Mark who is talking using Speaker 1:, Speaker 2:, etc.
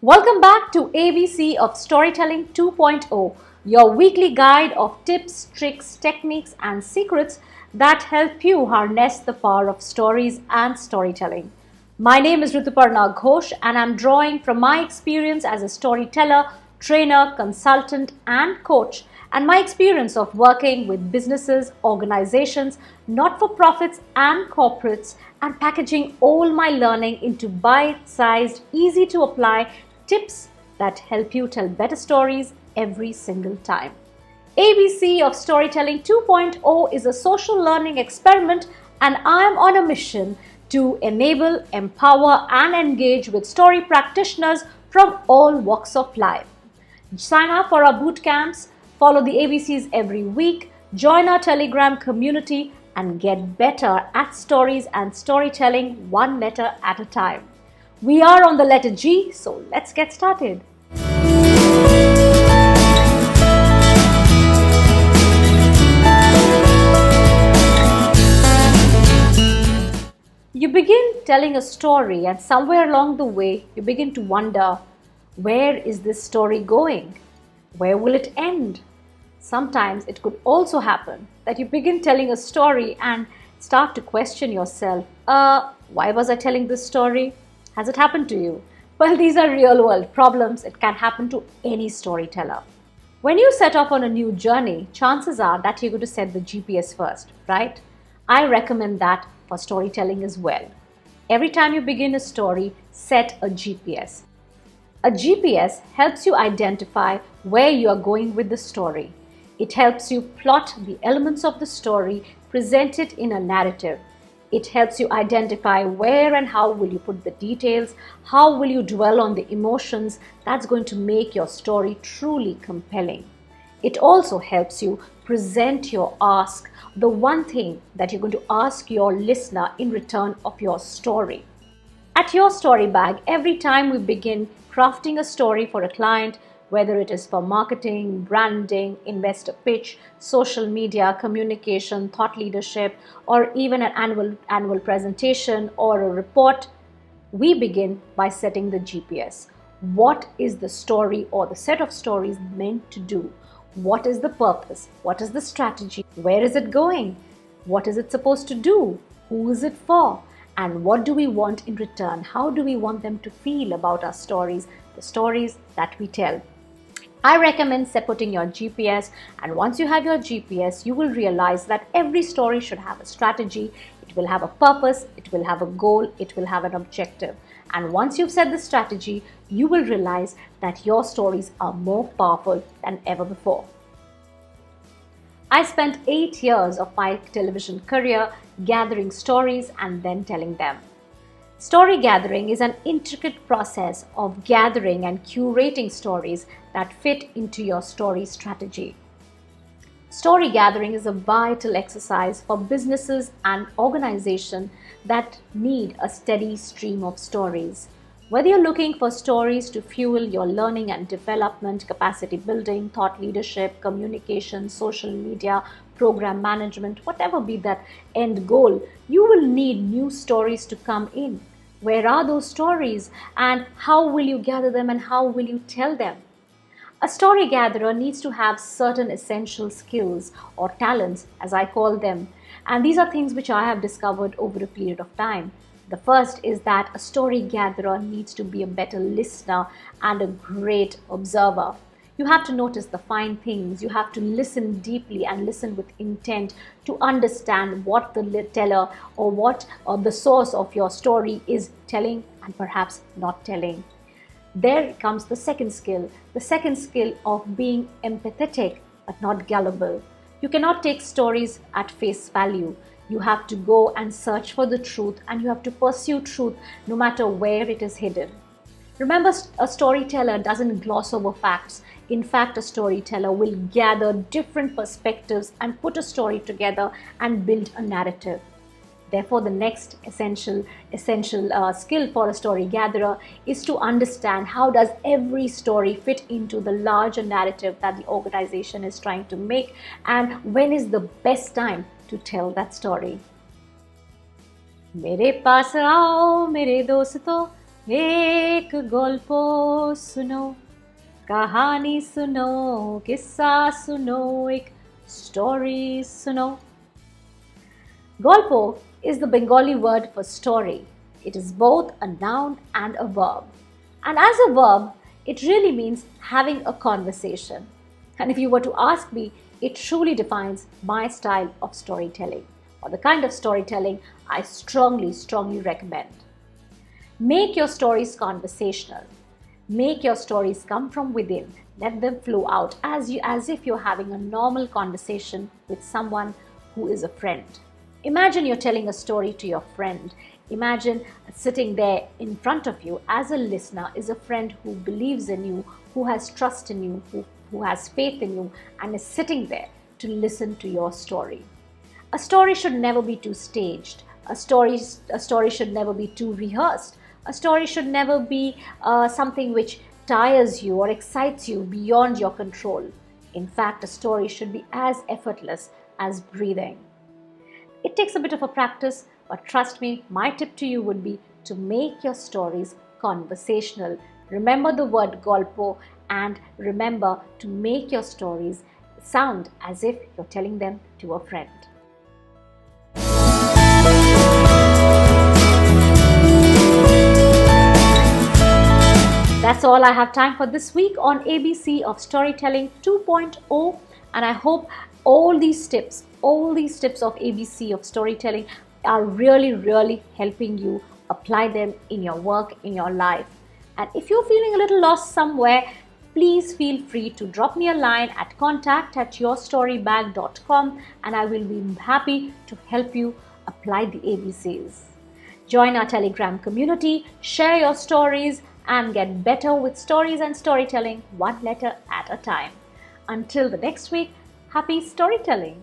Speaker 1: Welcome back to ABC of Storytelling 2.0, your weekly guide of tips, tricks, techniques, and secrets that help you harness the power of stories and storytelling. My name is Rituparna Ghosh, and I'm drawing from my experience as a storyteller, trainer, consultant, and coach, and my experience of working with businesses, organizations, not for profits, and corporates, and packaging all my learning into bite sized, easy to apply tips that help you tell better stories every single time. ABC of Storytelling 2.0 is a social learning experiment, and I am on a mission to enable, empower, and engage with story practitioners from all walks of life. Sign up for our boot camps, follow the ABCs every week, join our Telegram community, and get better at stories and storytelling one letter at a time. We are on the letter G, so let's get started. You begin telling a story, and somewhere along the way, you begin to wonder, where is this story going? Where will it end? Sometimes it could also happen that you begin telling a story and start to question yourself, why was I telling this story? Has it happened to you? Well, these are real world problems. It can happen to any storyteller. When you set off on a new journey, chances are that you're going to set the GPS first, right? I recommend that for storytelling as well. Every time you begin a story, set a GPS. A GPS helps you identify where you are going with the story. It helps you plot the elements of the story, present it in a narrative. It helps you identify where and how will you put the details, how will you dwell on the emotions that's going to make your story truly compelling. It also helps you present your ask, the one thing that you're going to ask your listener in return of your story. At your story bag, every time we begin crafting a story for a client, whether it is for marketing, branding, investor pitch, social media, communication, thought leadership, or even an annual presentation or a report, we begin by setting the GPS. What is the story or the set of stories meant to do? What is the purpose? What is the strategy? Where is it going? What is it supposed to do? Who is it for? And what do we want in return? How do we want them to feel about our stories, the stories that we tell? I recommend putting your GPS, and once you have your GPS, you will realize that every story should have a strategy, it will have a purpose, it will have a goal, it will have an objective. And once you've set the strategy, you will realize that your stories are more powerful than ever before. I spent 8 years of my television career gathering stories and then telling them. Story gathering is an intricate process of gathering and curating stories that fit into your story strategy. Story gathering is a vital exercise for businesses and organizations that need a steady stream of stories. Whether you're looking for stories to fuel your learning and development, capacity building, thought leadership, communication, social media, program management, whatever be that end goal, you will need new stories to come in. Where are those stories, and how will you gather them, and how will you tell them? A story gatherer needs to have certain essential skills or talents, as I call them, and these are things which I have discovered over a period of time. The first is that a story gatherer needs to be a better listener and a great observer. You have to notice the fine things. You have to listen deeply and listen with intent to understand what the teller or what the source of your story is telling and perhaps not telling. There comes the second skill of being empathetic but not gullible. You cannot take stories at face value. You have to go and search for the truth, and you have to pursue truth no matter where it is hidden. Remember, a storyteller doesn't gloss over facts. In fact, a storyteller will gather different perspectives and put a story together and build a narrative. Therefore, the next essential skill for a story gatherer is to understand how does every story fit into the larger narrative that the organization is trying to make, and when is the best time to tell that story. मेरे पास आओ मेरे दोस्तों, एक गोल्पो सुनो, कहानी सुनो, किस्सा सुनो, एक story सुनो. Golpo is the Bengali word for story. It is both a noun and a verb. And as a verb, it really means having a conversation. And if you were to ask me, it truly defines my style of storytelling, or the kind of storytelling I strongly recommend. Make your stories conversational. Make your stories come from within. Let them flow out as if you're having a normal conversation with someone who is a friend. Imagine you're telling a story to your friend. Imagine sitting there in front of you as a listener is a friend who believes in you, who has trust in you, who has faith in you, and is sitting there to listen to your story. A story should never be too staged. A story should never be too rehearsed. A story should never be something which tires you or excites you beyond your control. In fact, a story should be as effortless as breathing. It takes a bit of a practice, but trust me, my tip to you would be to make your stories conversational. Remember the word golpo and remember to make your stories sound as if you're telling them to a friend. That's all I have time for this week on ABC of Storytelling 2.0, and I hope all these tips of ABC of Storytelling are really helping you apply them in your work, in your life. And if you're feeling a little lost somewhere, please feel free to drop me a line at contact@yourstorybag.com and I will be happy to help you apply the ABCs. Join our Telegram community, share your stories, and get better with stories and storytelling one letter at a time. Until the next week, happy storytelling!